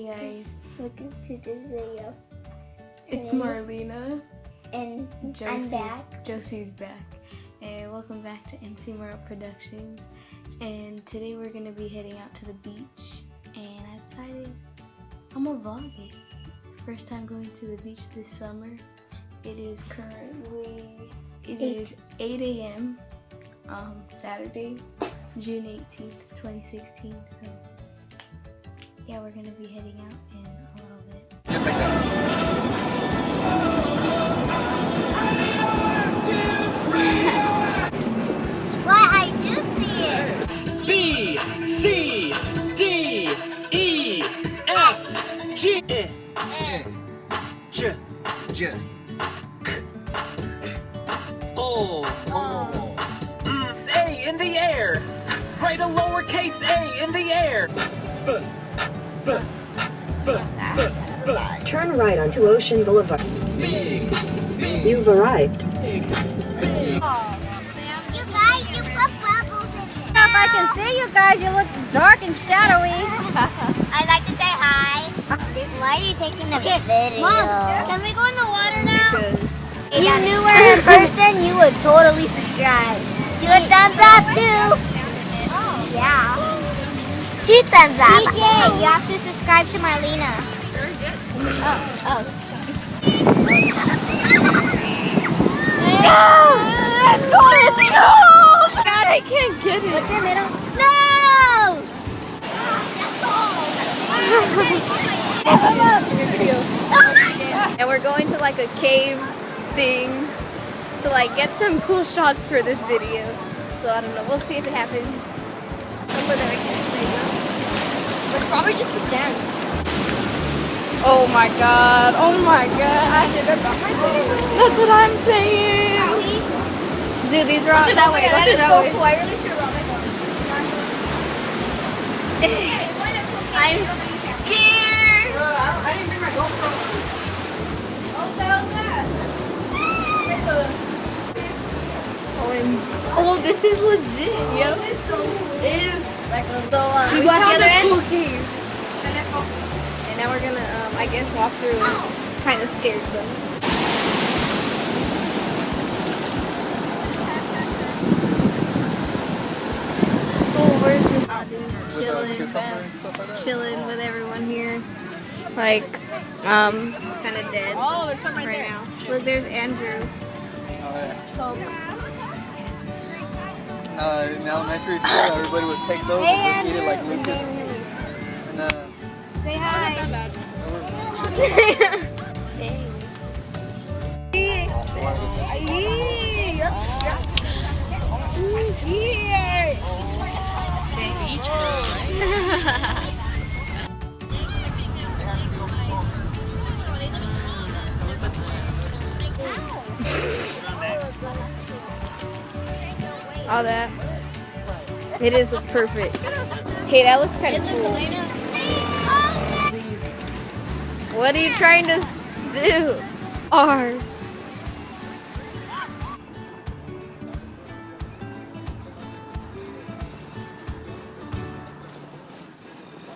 guys, welcome to this video. it's Marlena And I'm back. Josie's back, and welcome back to MC Merle Productions. And today we're gonna be heading out to the beach, and I decided I'm gonna vlog it. It's the first time going to the beach this summer. It is currently 8 a.m. Saturday, June 18th, 2016. So yeah, we're gonna be heading out in a little bit. Just like that. What? I do see it. B, C, D, E, F, G, J, J. O. Oh. A in the air. Write a lowercase a in the air. Turn right onto Ocean Boulevard. Big. You've arrived. You guys, you put bubbles in it. If I can see you guys, you look dark and shadowy. I'd like to say hi. Why are you taking a video? Mom, can we go in the water now? If you knew her in person, you would totally subscribe. Do a thumbs up too. Yeah. 2 thumbs up. DJ, you have to subscribe to Marlena. Oh. Let's go! God, I can't get it. What's your middle? No! And we're going to like a cave thing to like get some cool shots for this video. So I don't know, we'll see if it happens. Somewhere that I can actually go. It's probably just the sand. Oh my god, that's what I'm saying. Dude, these are all. Don't do that way. Don't do that way. Cool. I really should have brought my phone. I'm scared. Bro, I didn't bring my GoPro. What the hell is that? Oh, this is legit, yo. It is like a So, we got found the a other cool end. cave. And now we're gonna, I guess, walk through. Kind of scared though. Oh, where's this dude? Chilling with everyone here. Like, he's kind of dead. Oh, there's some right right there. now. Look, there's Andrew. In elementary school, everybody would take those and eat it like Lucas. And, Say hi. All that. It is perfect. Hey, that looks kind of cool. What are you trying to do? R.